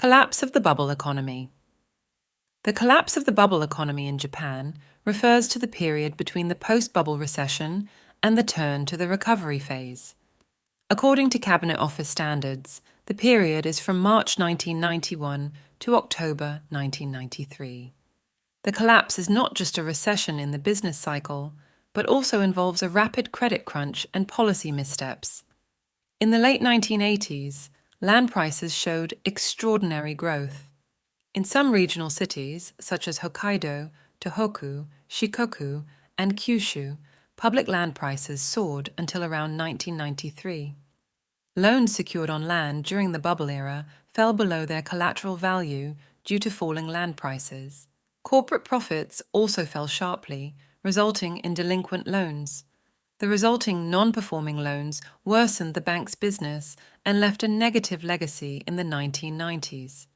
Collapse of the bubble economy. The collapse of the bubble economy in Japan refers to the period between the post-bubble recession and the turn to the recovery phase. According to Cabinet Office standards, the period is from March 1991 to October 1993. The collapse is not just a recession in the business cycle, but also involves a rapid credit crunch and policy missteps. In the late 1980s, land prices showed extraordinary growth. In some regional cities, such as Hokkaido, Tohoku, Shikoku, and Kyushu, public land prices soared until around 1993. Loans secured on land during the bubble era fell below their collateral value due to falling land prices. Corporate profits also fell sharply, resulting in delinquent loans. The resulting non-performing loans worsened the bank's business and left a negative legacy in the 1990s.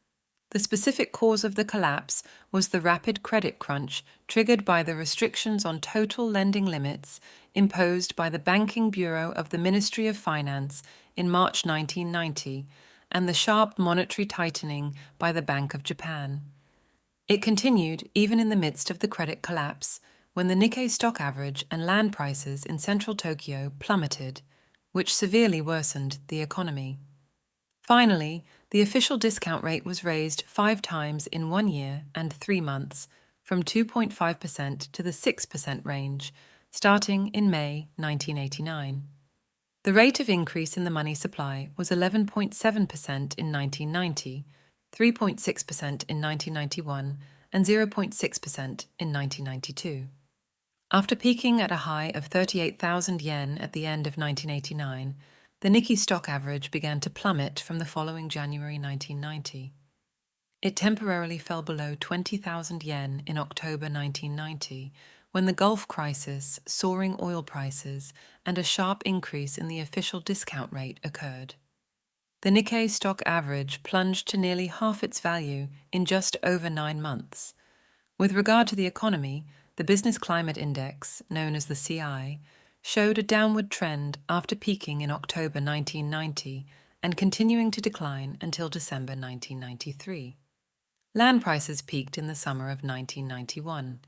The specific cause of the collapse was the rapid credit crunch triggered by the restrictions on total lending limits imposed by the Banking Bureau of the Ministry of Finance in March 1990 and the sharp monetary tightening by the Bank of Japan. It continued even in the midst of the credit collapse, when the Nikkei stock average and land prices in central Tokyo plummeted, which severely worsened the economy. Finally, the official discount rate was raised 5 times in 1 year and 3 months, from 2.5% to the 6% range, starting in May 1989. The rate of increase in the money supply was 11.7% in 1990, 3.6% in 1991, and 0.6% in 1992. After peaking at a high of 38,000 yen at the end of 1989, the Nikkei stock average began to plummet from the following January 1990. It temporarily fell below 20,000 yen in October 1990, when the Gulf crisis, soaring oil prices, and a sharp increase in the official discount rate occurred. The Nikkei stock average plunged to nearly half its value in just over 9 months. With regard to the economy, the Business Climate Index, known as the CI, showed a downward trend after peaking in October 1990 and continuing to decline until December 1993. Land prices peaked in the summer of 1991,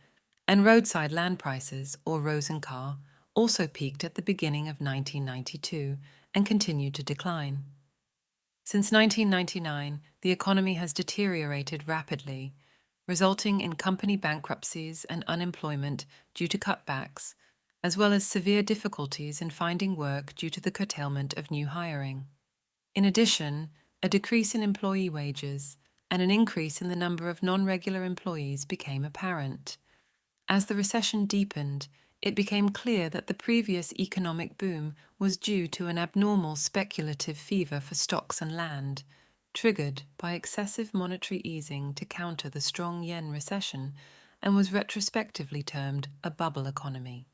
and roadside land prices, or Rosenkar, also peaked at the beginning of 1992 and continued to decline. Since 1999, the economy has deteriorated rapidly, resulting in company bankruptcies and unemployment due to cutbacks, as well as severe difficulties in finding work due to the curtailment of new hiring. In addition, a decrease in employee wages and an increase in the number of non-regular employees became apparent. As the recession deepened, it became clear that the previous economic boom was due to an abnormal speculative fever for stocks and land, triggered by excessive monetary easing to counter the strong yen recession, and was retrospectively termed a bubble economy.